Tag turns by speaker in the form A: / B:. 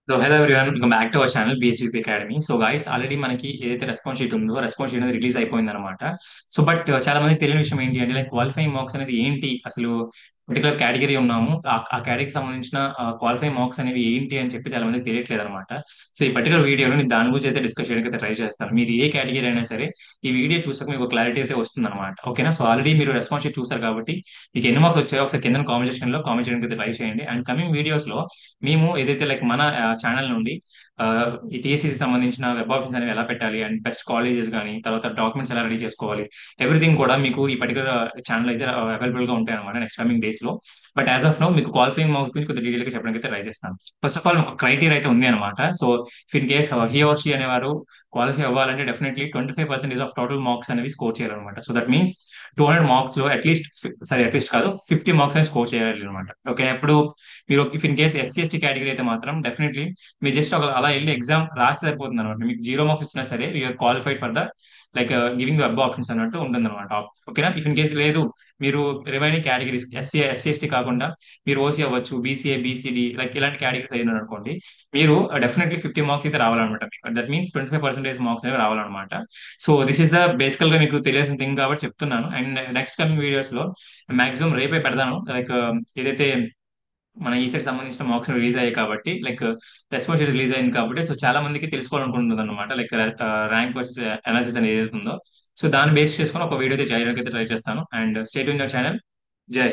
A: So hello everyone, welcome back to our channel BSGP academy. So guys, already మనకి ఏదైతే response sheet ఉందో response sheet అనేది release అయిపోయింది అనమాట. సో బట్ చాలా మందికి తెలియని విషయం ఏంటి అంటే, లైక్ క్వాలిఫైయింగ్ మార్క్స్ అనేది ఏంటి అసలు, పర్టికులర్ కేటగిరీ ఉన్నాము, ఆ కేటగిరీకి సంబంధించిన క్వాలిఫైయింగ్ మార్క్స్ అనేవి ఏంటి అని చెప్పి చాలా మందికి తెలియట్లేదు అనమాట. సో ఈ పర్టికులర్ వీడియోలో నేను దాని గురించి అయితే డిస్కస్ చేయడానికి అయితే ట్రై చేస్తాను. మీరు ఏ కేటగిరీ అయినా సరే ఈ వీడియో చూసాక మీకు క్లారిటీ అయితే వస్తుంది అనమాట. ఓకేనా? సో ఆల్రెడీ మీరు రెస్పాన్స్ షీట్ చూసారు కాబట్టి మీకు ఎన్ని మార్క్స్ వచ్చాయో ఒకసారి కింద కామెంట్ సెక్షన్ లో కామెంట్ చేయడానికి అయితే ట్రై చేయండి. అండ్ కమింగ్ వీడియోస్ లో మేము ఏదైతే లైక్ మన ఛానల్ నుండి ఆ, ఈ టీఎస్సీకి సంబంధించిన వెబ్ ఆఫీస్ అనేవి ఎలా పెట్టాలి అండ్ బెస్ట్ కాలేజెస్ కానీ తర్వాత డాక్యుమెంట్స్ ఎలా రెడీ చేసుకోవాలి, ఎవ్రీథింగ్ కూడా మీకు ఈ పర్టికులర్ ఛానల్ అయితే అవైలబుల్ గా ఉంటాయి అనమాట నెక్స్ట్ కమింగ్ డేస్ లో. బట్ యాజ్ ఆఫ్ నో మీకు క్వాలిఫైయింగ్ మార్క్స్ గురించి కొద్దిగా డీటెయిల్ గా చెప్పడానికి అయితే ట్రై చేస్తాను. ఫస్ట్ ఆఫ్ ఆల్ ఒక క్రైటీరియా అయితే ఉంది అనమాట. So if in case he or she అనేవారు క్వాలిఫై అవ్వాలంటే డెఫినెట్లీ 25% ఆఫ్ టోటల్ మార్క్స్ అనేవి స్కోర్ చేయాలన్నమాట. సో దట్ మీన్స్ 200 మార్క్స్ లో అట్లీస్ట్, సరే అట్లీస్ట్ కాదు, 50 మార్క్స్ అనేది స్కోర్ చేయాలి అనమాట. ఓకే, ఇప్పుడు మీరు if in case SC ST category అయితే మాత్రం డెఫినెట్లీ మీరు జస్ట్ ఒక అలా వెళ్ళి ఎగ్జామ్ రాస్తే సరిపోతుంది అనమాట. మీకు 0 మార్క్స్ వచ్చినా సరే you are qualified for the like giving web options అన్నట్టు ఉంటుంది అనమాట. ఓకేనా? ఇఫ్ ఇన్ కేస్ లేదు, మీరు రిమైనింగ్ కేటగిరీస్ ఎస్సీ ఎస్టీ కాకుండా మీరు ఓసీ అవ్వచ్చు, బీసీఏ బీసీడీ లైక్ ఇలాంటి కేటగిరీస్ అయినారు అనుకోండి, మీరు డెఫినెట్లీ 50 మార్క్స్ అయితే రావాలన్నమాట. మీకు దట్ మీన్స్ 25% మార్క్స్ అనేవి రావాలన్నమాట. సో దిస్ ఇస్ ద బేసికల్ గా మీకు తెలియాల్సిన థింగ్ కాబట్టి చెప్తున్నాను. అండ్ నెక్స్ట్ కమింగ్ వీడియోస్ లో మాక్సిమం రేపే పెడదాను. లైక్ ఏదైతే మన ఈ సెట్ సంబంధించిన మార్క్స్ రిలీజ్ అయ్యాయి కాబట్టి, లైక్ రెస్పాన్స్ రిలీజ్ అయింది కాబట్టి, సో చాలా మందికి తెలుసుకోవాలనుకుంటుంది అనమాట. లైక్ ర్యాంక్ వర్సెస్ అనాలిసిస్ అనేది ఏదైతే ఉందో, సో దాన్ని బేస్ చేసుకొని ఒక వీడియో అయితే చేయడానికి అయితే ట్రై చేస్తాను. And stay tune your channel. జై